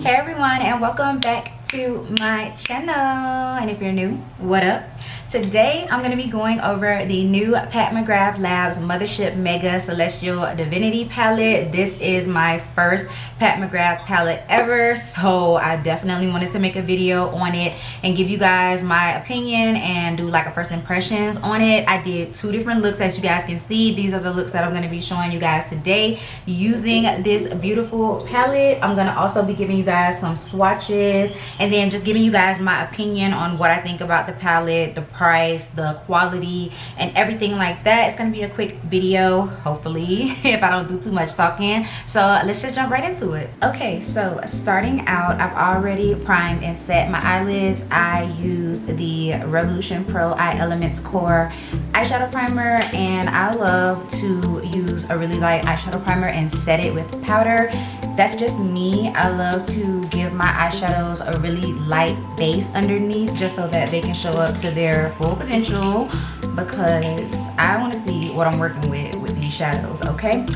Hey everyone, and welcome back to my channel. And if you're new, what up? Today I'm going to be going over the new Pat McGrath Labs Mothership Mega Celestial Divinity palette. This is my first Pat McGrath palette ever, so I definitely wanted to make a video on it and give you guys my opinion and do like a first impressions on it. I did two different looks, as you guys can see. These are the looks that I'm going to be showing you guys today using this beautiful palette. I'm going to also be giving you guys some swatches and then just giving you guys my opinion on what I think about the palette, the price, the quality, and everything like that. It's gonna be a quick video, hopefully, if I don't do too much talking. So let's just jump right into it. Okay, so starting out, I've already primed and set my eyelids. I used the Revolution Pro Eye Elements Core eyeshadow primer, and I love to use a really light eyeshadow primer and set it with powder. That's just me. I love to give my eyeshadows a really light base underneath just so that they can show up to their full potential, because I want to see what I'm working with these shadows. Okay,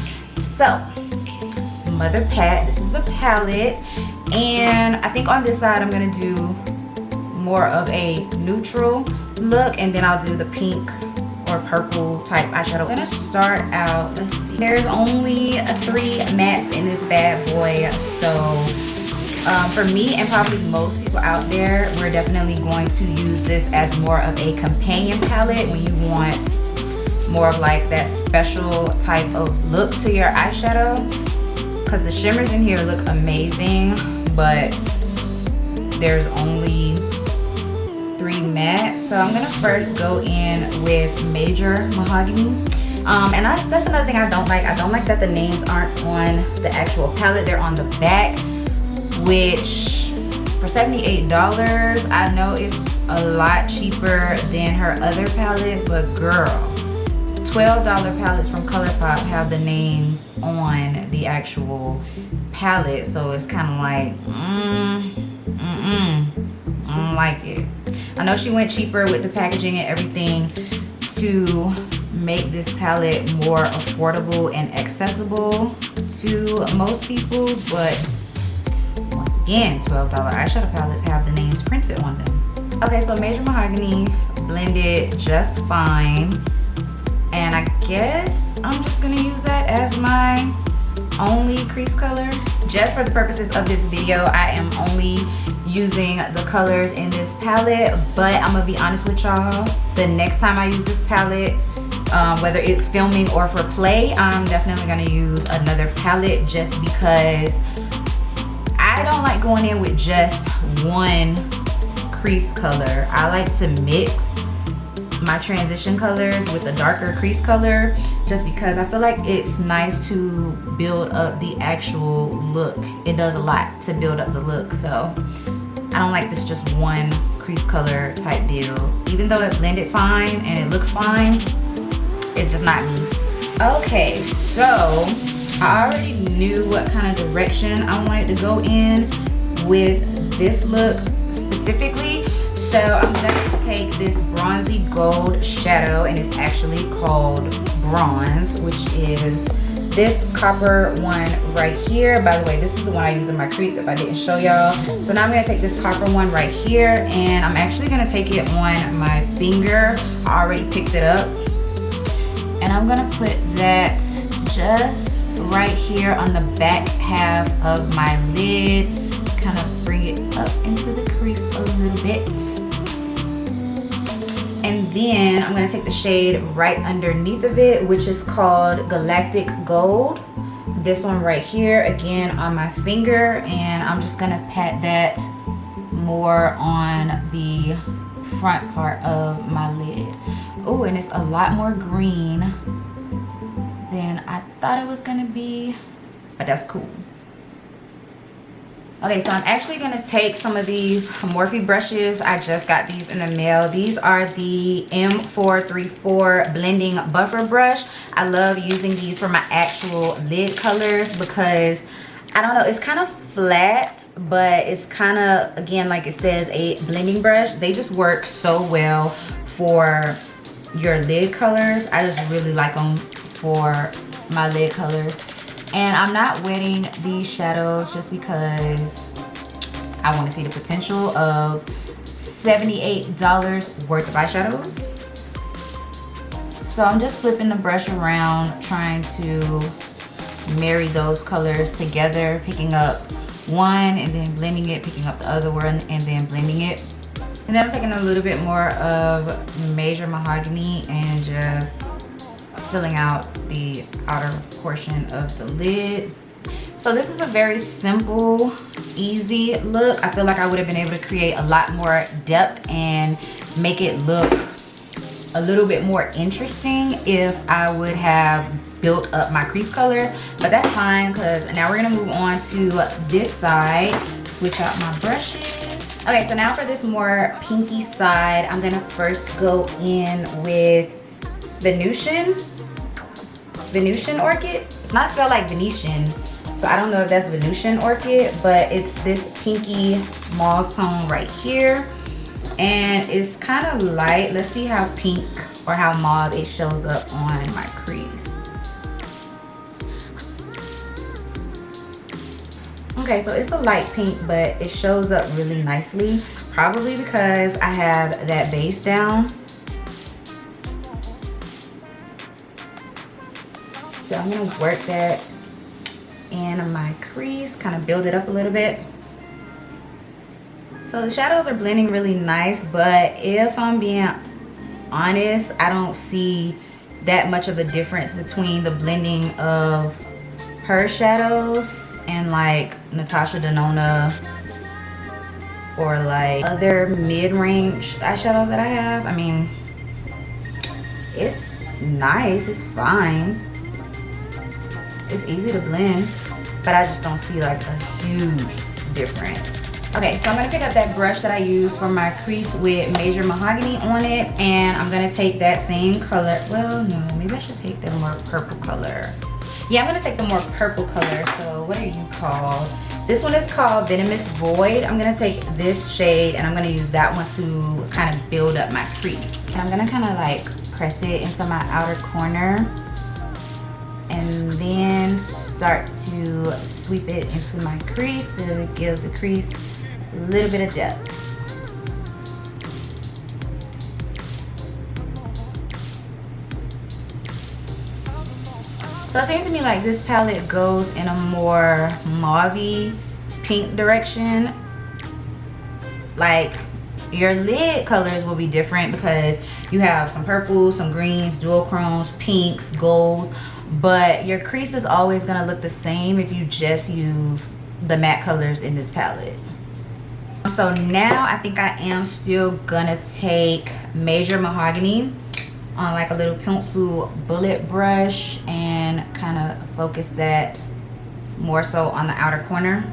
so Mother Pat, this is the palette, and I think on this side I'm gonna do more of a neutral look, and then I'll do the pink or purple type eyeshadow. I'm gonna start out, let's see, there's only 3 mattes in this bad boy, so for me and probably most people out there, we're definitely going to use this as more of a companion palette when you want more of like that special type of look to your eyeshadow, because the shimmers in here look amazing, but there's only 3 mattes. So I'm gonna first go in with Major Mahogany, and that's another thing I don't like. I don't like that the names aren't on the actual palette, they're on the back, which for $78, I know it's a lot cheaper than her other palettes, but girl, $12 palettes from Colourpop have the names on the actual palette, so it's kind of like I don't like it. I know she went cheaper with the packaging and everything to make this palette more affordable and accessible to most people, but once again, $12 eyeshadow palettes have the names printed on them. Okay, so Major Mahogany blended just fine, and I guess I'm just gonna use that as my only crease color. Just for the purposes of this video, I am only using the colors in this palette, but I'm gonna be honest with y'all, the next time I use this palette, whether it's filming or for play, I'm definitely gonna use another palette, just because I don't like going in with just one crease color. I like to mix my transition colors with a darker crease color, just because I feel like it's nice to build up the actual look. It does a lot to build up the look, so I don't like this just one crease color type deal. Even though it blended fine and it looks fine, it's just not me. Okay, so I already knew what kind of direction I wanted to go in with this look specifically. So I'm gonna take this bronzy gold shadow, and it's actually called Bronze, which is this copper one right here. By the way, this is the one I use in my crease if I didn't show y'all. So now I'm gonna take this copper one right here, and I'm actually gonna take it on my finger. I already picked it up, and I'm gonna put that just right here on the back half of my lid, kind of bring it up into the crease a little bit. And then I'm gonna take the shade right underneath of it, which is called Galactic Gold. This one right here, again on my finger, and I'm just gonna pat that more on the front part of my lid. Oh, and it's a lot more green than I thought it was gonna be, but that's cool. Okay, so I'm actually gonna take some of these Morphe brushes. I just got these in the mail. These are the M434 blending buffer brush. I love using these for my actual lid colors because, I don't know, it's kind of flat, but it's kind of, again, like it says, a blending brush. They just work so well for your lid colors. I just really like them for my lid colors. And I'm not wetting these shadows just because I want to see the potential of $78 worth of eyeshadows. So I'm just flipping the brush around, trying to marry those colors together, picking up one and then blending it, picking up the other one and then blending it. And then I'm taking a little bit more of Major Mahogany and just filling out the outer portion of the lid. So this is a very simple, easy look. I feel like I would have been able to create a lot more depth and make it look a little bit more interesting if I would have built up my crease colors, but that's fine because now we're gonna move on to this side, switch out my brushes. Okay, so now for this more pinky side, I'm gonna first go in with Venetian Orchid. It's not spelled like Venetian, so I don't know if that's Venetian Orchid, but it's this pinky mauve tone right here. And it's kind of light. Let's see how pink or how mauve it shows up on my crease. Okay, so it's a light pink, but it shows up really nicely. Probably because I have that base down. So I'm gonna work that in my crease, kind of build it up a little bit. So the shadows are blending really nice, but if I'm being honest, I don't see that much of a difference between the blending of her shadows and like Natasha Denona or like other mid-range eyeshadows that I have. I mean, it's nice, it's fine, it's easy to blend, but I just don't see like a huge difference. Okay, so I'm gonna pick up that brush that I used for my crease with Major Mahogany on it, and I'm gonna take that same color. Well, no, maybe I should take the more purple color. Yeah, I'm gonna take the more purple color. So what are you called? This one is called Venomous Void. I'm gonna take this shade and I'm gonna use that one to kind of build up my crease. And I'm gonna kind of like press it into my outer corner and then start to sweep it into my crease to give the crease a little bit of depth. So it seems to me like this palette goes in a more mauve-y pink direction. Like your lid colors will be different because you have some purples, some greens, duochromes, pinks, golds, but your crease is always gonna look the same if you just use the matte colors in this palette. So now I think I am still gonna take Major Mahogany on like a little pencil bullet brush and kind of focus that more so on the outer corner.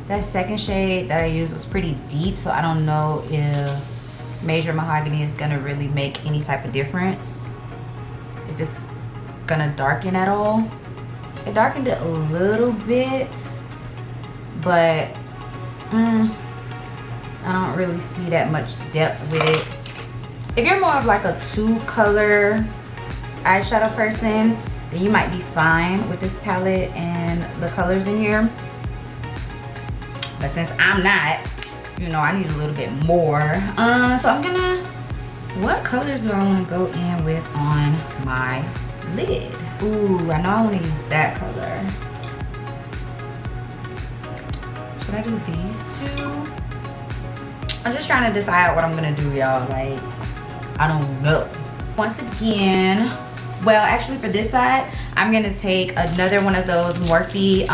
That second shade that I used was pretty deep, so I don't know if Major Mahogany is gonna really make any type of difference, if it's gonna darken at all. It darkened it a little bit, but I don't really see that much depth with it. If you're more of like a two-color eyeshadow person, then you might be fine with this palette and the colors in here. But since I'm not, you know, I need a little bit more. So I'm gonna, what colors do I want to go in with on my lid? Ooh, I know I want to use that color. Should I do these two? I'm just trying to decide what I'm gonna do, y'all. Like, I don't know. Once again, well, actually for this side, I'm gonna take another one of those Morphe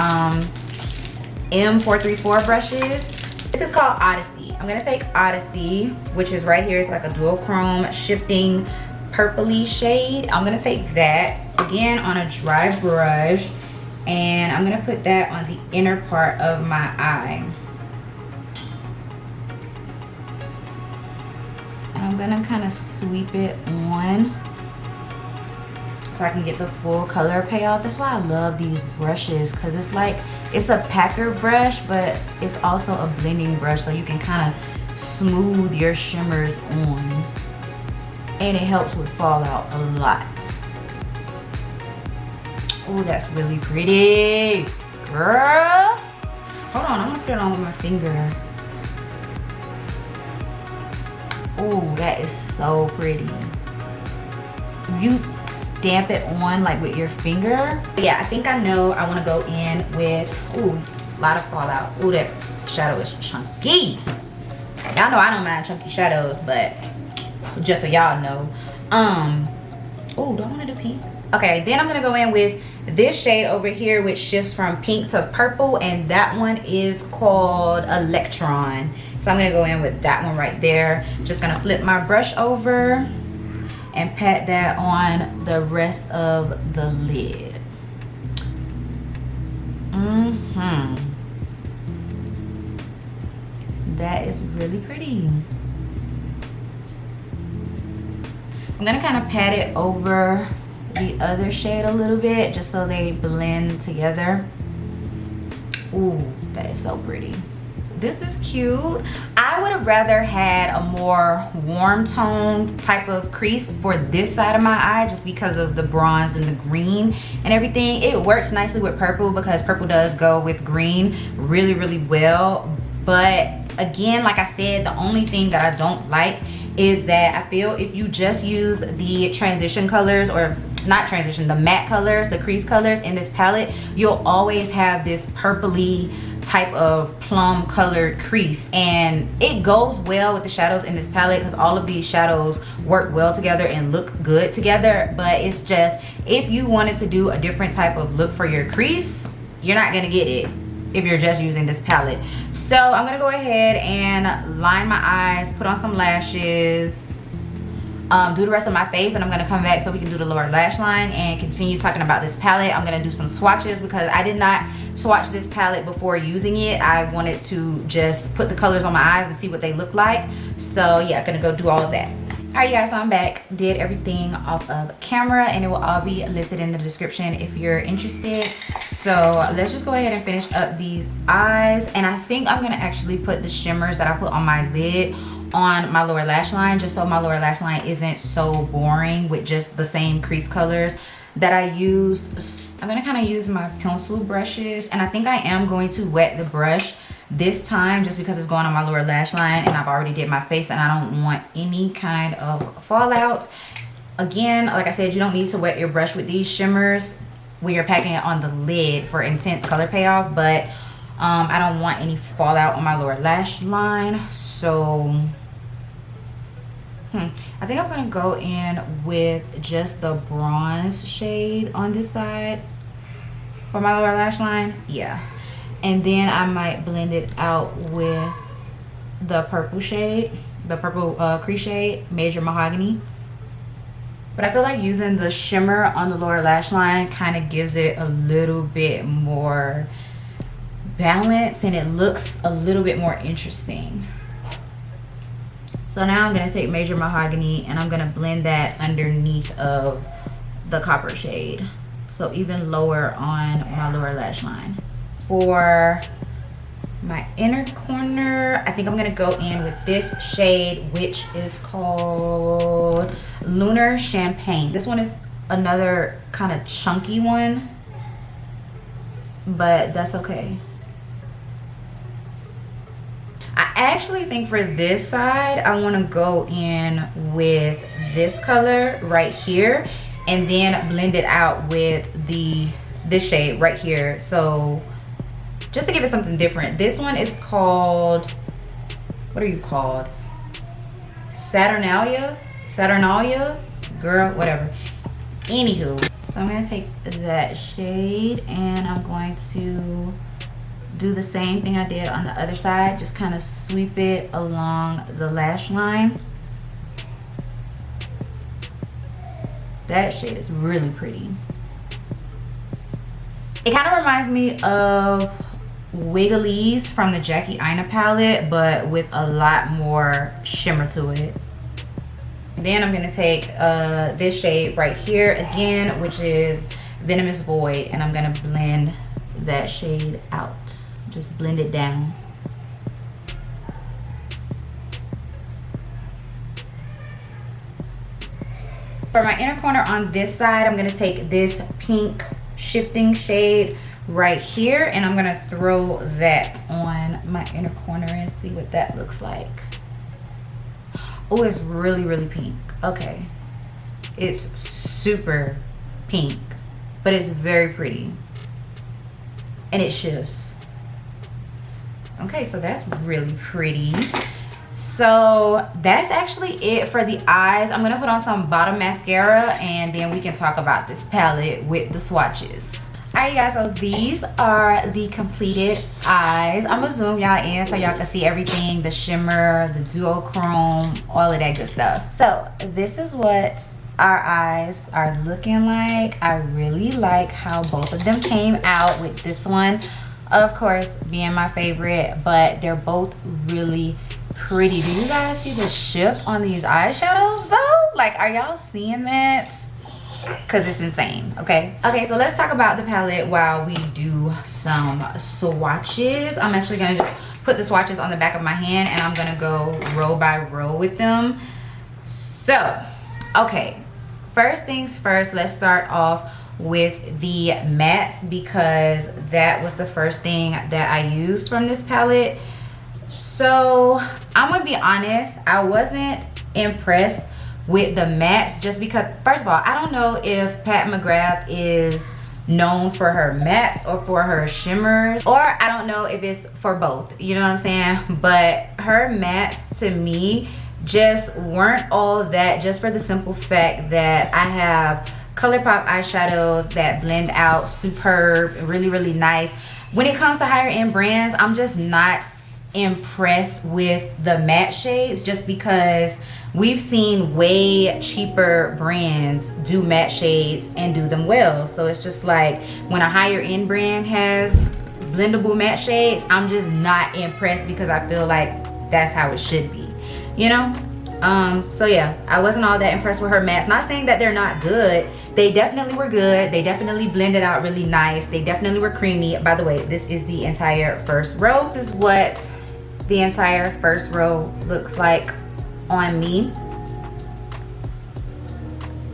M434 brushes. This is called Odyssey. I'm gonna take Odyssey, which is right here. It's like a duochrome shifting purpley shade. I'm gonna take that again on a dry brush, and I'm gonna put that on the inner part of my eye. I'm gonna kind of sweep it on so I can get the full color payoff. That's why I love these brushes, because it's like, it's a packer brush, but it's also a blending brush, so you can kind of smooth your shimmers on, and it helps with fallout a lot. Oh, that's really pretty, girl. Hold on, I'm gonna put it on with my finger. Oh, that is so pretty. You stamp it on like with your finger. But yeah, I think I know I want to go in with, ooh, a lot of fallout. Ooh, that shadow is chunky. Y'all know I don't mind chunky shadows, but just so y'all know. Oh, do I want to do pink? Okay, then I'm gonna go in with this shade over here, which shifts from pink to purple, and that one is called Electron. So I'm gonna go in with that one right there. Just gonna flip my brush over and pat that on the rest of the lid. That is really pretty. I'm gonna kind of pat it over the other shade a little bit just so they blend together. Ooh, that is so pretty. This is cute. I would have rather had a more warm tone type of crease for this side of my eye just because of the bronze and the green and everything. It works nicely with purple because purple does go with green really, really well. But again, like I said, the only thing that I don't like is that I feel if you just use the transition colors, or not transition, the matte colors, the crease colors in this palette, you'll always have this purpley type of plum colored crease, and it goes well with the shadows in this palette because all of these shadows work well together and look good together. But it's just, if you wanted to do a different type of look for your crease, you're not gonna get it if you're just using this palette. So I'm gonna go ahead and line my eyes, put on some lashes, do the rest of my face, and I'm gonna come back so we can do the lower lash line and continue talking about this palette. I'm gonna do some swatches because I did not swatch this palette before using it. I wanted to just put the colors on my eyes and see what they look like. So yeah, I'm gonna go do all of that. All right, you guys, so I'm back. Did everything off of camera, and it will all be listed in the description if you're interested. So let's just go ahead and finish up these eyes. And I think I'm gonna actually put the shimmers that I put on my lid on my lower lash line, just so my lower lash line isn't so boring with just the same crease colors that I used. I'm gonna kind of use my pencil brushes, and I think I am going to wet the brush this time just because it's going on my lower lash line and I've already did my face and I don't want any kind of fallout. Again, like I said, you don't need to wet your brush with these shimmers when you're packing it on the lid for intense color payoff, but I don't want any fallout on my lower lash line. So I think I'm gonna go in with just the bronze shade on this side for my lower lash line. Yeah, and then I might blend it out with the purple shade, the purple crease shade, Major Mahogany. But I feel like using the shimmer on the lower lash line kind of gives it a little bit more balance and it looks a little bit more interesting. So now I'm gonna take Major Mahogany and I'm gonna blend that underneath of the copper shade, so even lower on my lower lash line. For my inner corner, I think I'm gonna go in with this shade, which is called Lunar Champagne. This one is another kind of chunky one, but that's okay. I actually think for this side, I want to go in with this color right here and then blend it out with this shade right here. So just to give it something different. This one is called, what are you called? Saturnalia? Girl, whatever. Anywho, so I'm gonna take that shade and I'm going to do the same thing I did on the other side. Just kind of sweep it along the lash line. That shade is really pretty. It kind of reminds me of Wigglies from the Jackie Aina palette, but with a lot more shimmer to it. Then I'm gonna take this shade right here again, which is Venomous Void, and I'm gonna blend that shade out. Just blend it down. For my inner corner on this side, I'm gonna take this pink shifting shade right here, and I'm gonna throw that on my inner corner and see what that looks like. Oh, it's really pink. Okay, it's super pink, but it's very pretty, and it shifts. Okay, so that's really pretty. So that's actually it for the eyes. I'm gonna put on some bottom mascara, and then we can talk about this palette with the swatches. All right, guys, so these are the completed eyes. I'm gonna zoom y'all in so y'all can see everything, the shimmer, the duochrome, all of that good stuff. So this is what our eyes are looking like. I really like how both of them came out, with this one of course being my favorite, but they're both really pretty. Do you guys see the shift on these eyeshadows though? Like, are y'all seeing that? Because it's insane. Okay, so let's talk about the palette while we do some swatches. I'm actually gonna just put the swatches on the back of my hand, and I'm gonna go row by row with them. So okay, first things first, let's start off with the mattes, because that was the first thing that I used from this palette. So I'm gonna be honest, I wasn't impressed with the mattes, just because, first of all, I don't know if Pat McGrath is known for her mattes or for her shimmers, or I don't know if it's for both, you know what I'm saying? But her mattes to me just weren't all that, just for the simple fact that I have Colourpop eyeshadows that blend out superb, really nice. When it comes to higher end brands, I'm just not impressed with the matte shades, just because we've seen way cheaper brands do matte shades and do them well. So it's just like, when a higher end brand has blendable matte shades, I'm just not impressed, because I feel like that's how it should be, you know? So yeah, I wasn't all that impressed with her mattes. Not saying that they're not good. They definitely were good. They definitely blended out really nice. They definitely were creamy. By the way, this is the entire first row. This is what the entire first row looks like on me.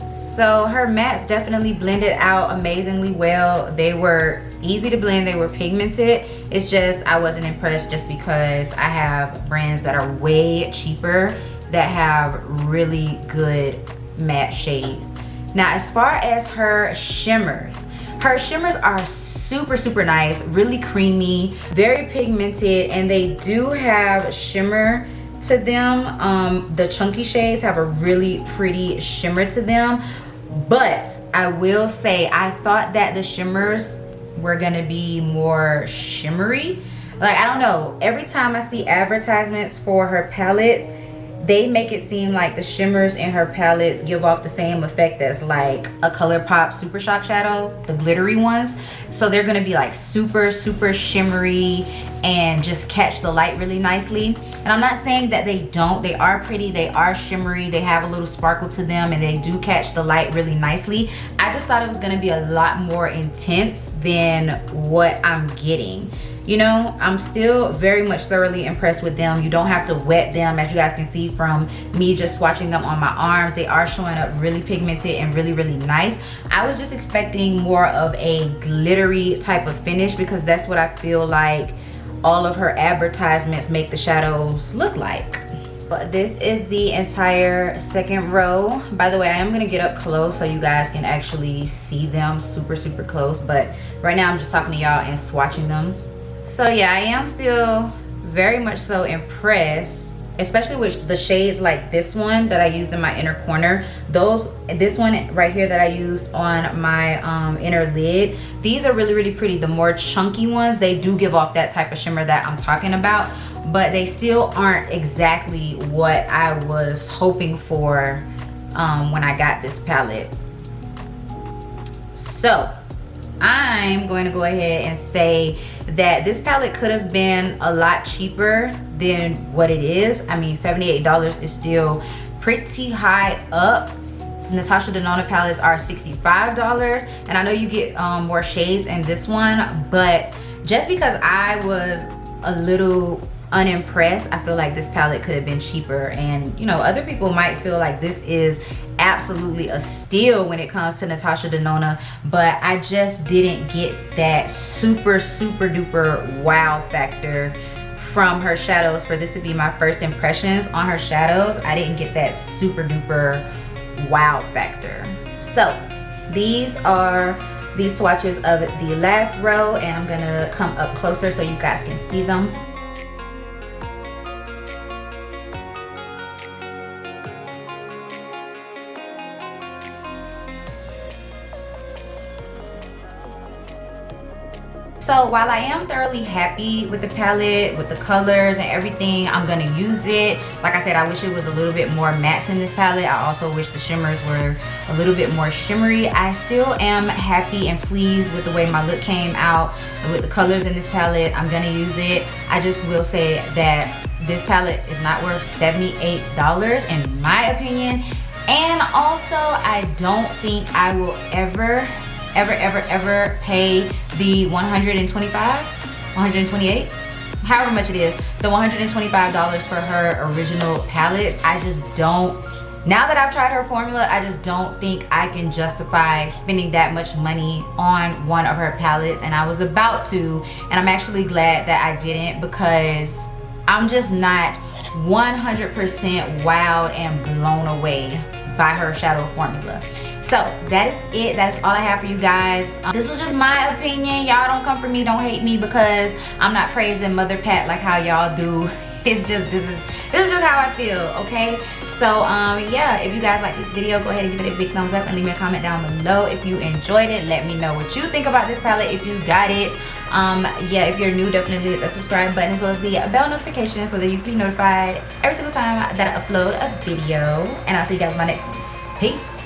So her mattes definitely blended out amazingly well. They were easy to blend, they were pigmented. It's just I wasn't impressed, just because I have brands that are way cheaper that have really good matte shades. Now, as far as her shimmers are super nice, really creamy, very pigmented, and they do have shimmer to them. The chunky shades have a really pretty shimmer to them, but I will say I thought that the shimmers were gonna be more shimmery. Like, I don't know, every time I see advertisements for her palettes, they make it seem like the shimmers in her palettes give off the same effect as like a Colourpop Super Shock shadow, the glittery ones. So they're gonna be like super shimmery and just catch the light really nicely. And I'm not saying that they don't. They are pretty, they are shimmery, they have a little sparkle to them, and they do catch the light really nicely. I just thought it was gonna be a lot more intense than what I'm getting. You know, I'm still very much thoroughly impressed with them. You don't have to wet them, as you guys can see from me just swatching them on my arms. They are showing up really pigmented and really nice. I was just expecting more of a glittery type of finish, because that's what I feel like all of her advertisements make the shadows look like. But this is the entire second row. By the way, I am gonna get up close so you guys can actually see them super close, but right now I'm just talking to y'all and swatching them. So yeah, I am still very much so impressed, especially with the shades like this one that I used in my inner corner. This one right here that I used on my inner lid, these are really pretty. The more chunky ones, they do give off that type of shimmer that I'm talking about, but they still aren't exactly what I was hoping for when I got this palette. So I'm going to go ahead and say that this palette could have been a lot cheaper than what it is. I mean, $78 is still pretty high up. Natasha Denona palettes are $65, and I know you get more shades in this one, but just because I was a little unimpressed. I feel like this palette could have been cheaper, and you know, other people might feel like this is absolutely a steal when it comes to Natasha Denona, but I just didn't get that super duper wow factor from her shadows. For this to be my first impressions on her shadows, I didn't get that super duper wow factor. So these are the swatches of the last row, and I'm gonna come up closer so you guys can see them. So while I am thoroughly happy with the palette, with the colors and everything, I'm gonna use it. Like I said, I wish it was a little bit more mattes in this palette. I also wish the shimmers were a little bit more shimmery. I still am happy and pleased with the way my look came out with the colors in this palette. I'm gonna use it. I just will say that this palette is not worth $78 in my opinion. And also, I don't think I will ever pay the 128, however much it is, the $125 for her original palettes. I just don't, now that I've tried her formula, I just don't think I can justify spending that much money on one of her palettes, and I was about to, and I'm actually glad that I didn't, because I'm just not 100% wowed and blown away by her shadow formula. So that is it. That is all I have for you guys. This was just my opinion. Y'all don't come for me, don't hate me, because I'm not praising Mother Pat like how y'all do. It's just, this is just how I feel, okay? So yeah, if you guys like this video, go ahead and give it a big thumbs up and leave me a comment down below if you enjoyed it. Let me know what you think about this palette if you got it. Yeah, if you're new, definitely hit the subscribe button as well as the bell notification so that you can be notified every single time that I upload a video. And I'll see you guys in my next one. Peace.